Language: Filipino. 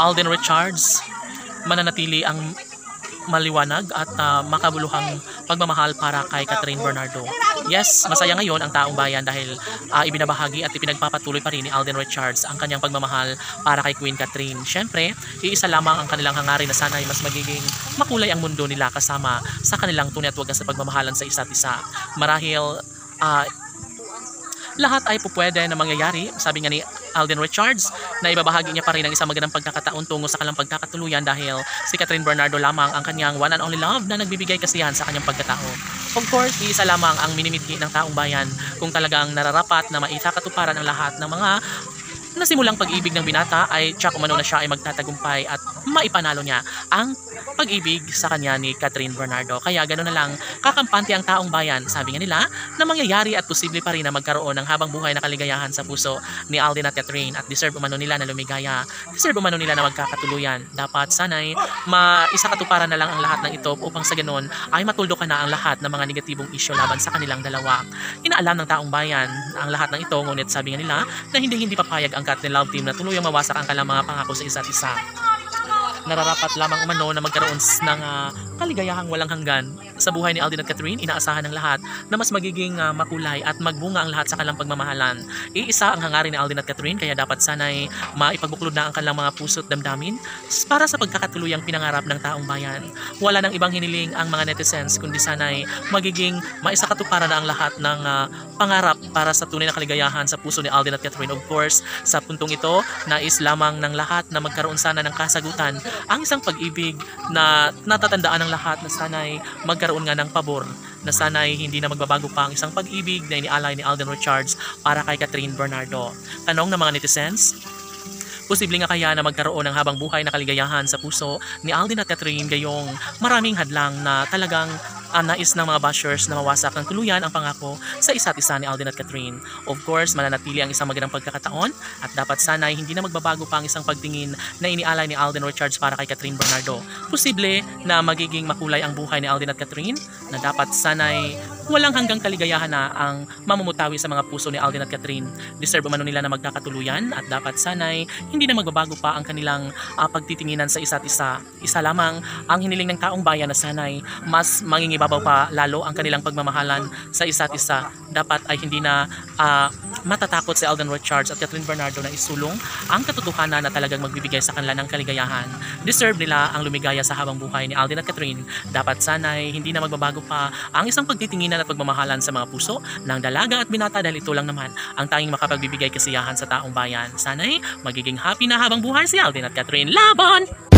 Alden Richards, mananatili ang maliwanag at makabuluhang pagmamahal para kay Catherine Bernardo. Yes, masaya ngayon ang taong bayan dahil ibinabahagi at ipinagpapatuloy pa rin ni Alden Richards ang kanyang pagmamahal para kay Queen Catherine. Siyempre, iisa lamang ang kanilang hangarin na sana'y mas magiging makulay ang mundo nila kasama sa kanilang tunay at wagas na pagmamahalan sa isa't isa. Marahil lahat ay pupwede na mangyayari, sabi nga ni Alden Richards, na ibabahagi niya pa rin ang isang magandang pagkakataon tungo sa kanilang pagkakatuluyan dahil si Catherine Bernardo lamang ang kanyang one and only love na nagbibigay kasiyahan sa kanyang pagkatao. Of course, isa lamang ang minimithi ng taong bayan kung talagang nararapat na maisakatuparan ang lahat ng mga nasimulang pag-ibig ng binata ay tsak umano na siya ay magtatagumpay at maipanalo niya ang pag-ibig sa kanya ni Catherine Bernardo. Kaya gano'n na lang kakampante ang taong bayan, sabi nga nila, na mangyayari at posible pa rin na magkaroon ng habang buhay na kaligayahan sa puso ni Alden at Catherine at deserve umano nila na lumigaya, deserve umano nila na magkakatuluyan. Dapat sana'y maisakatuparan na lang ang lahat ng ito upang sa gano'n ay matuldukan na ang lahat ng mga negatibong isyu laban sa kanilang dalawa. Inaalam ng taong bayan ang lahat ng ito, ngunit sabi nga nila na hindi papayag ang Cat and Love team na tuluyang mawasak ang kanilang mga pangako sa isa't isa. Nararapat lamang umano na magkaroon ng kaligayahang walang hanggan sa buhay ni Alden at Catherine. Inaasahan ng lahat na mas magiging makulay at magbunga ang lahat sa kanilang pagmamahalan. Iisa ang hangarin ni Alden at Catherine, kaya dapat sana'y maipagbuklod na ang kanilang mga puso't damdamin para sa pagkakatuluyang pinangarap ng taong bayan. Wala nang ibang hiniling ang mga netizens kundi sana'y magiging maisakatuparan na ang lahat ng pangarap para sa tunay na kaligayahan sa puso ni Alden at Catherine. Of course, sa puntong ito, nais lamang ng lahat na magkaroon sana ng kasagutan ang isang pag-ibig na natatandaan ng lahat na sana'y magkaroon nga ng pabor, na sana'y hindi na magbabago pa ang isang pag-ibig na inialay ni Alden Richards para kay Catherine Bernardo. Tanong ng mga netizens, posible nga kaya na magkaroon ng habang buhay na kaligayahan sa puso ni Alden at Catherine gayong maraming hadlang na talagang nais ng mga bashers na mawasak ng tuluyan ang pangako sa isa't isa ni Alden at Catherine. Of course, mananatili ang isang magandang pagkakataon at dapat sana'y hindi na magbabago pa ang isang pagtingin na inialay ni Alden Richards para kay Catherine Bernardo. Posible na magiging makulay ang buhay ni Alden at Catherine, na dapat sana'y walang hanggang kaligayahan na ang mamumutawi sa mga puso ni Alden at Catherine. Deserve umano nila na magkakatuluyan at dapat sana'y hindi na magbabago pa ang kanilang pagtitinginan sa isa't isa. Isa lamang ang hiniling ng taong bayan na sana'y mas mangingibabaw pa lalo ang kanilang pagmamahalan sa isa't isa. Dapat ay hindi na matatakot si Alden Richards at Catherine Bernardo na isulong ang katotohanan na talagang magbibigay sa kanila ng kaligayahan. Deserve nila ang lumigaya sa habang buhay ni Alden at Catherine. Dapat sana'y hindi na magbabago pa ang isang pagtitinginan at pagmamahalan sa mga puso ng dalaga at binata dahil ito lang naman ang tanging makapagbibigay kasiyahan sa taong bayan. Sana'y magiging happy na habang buhay si Alden at Catherine. Laban!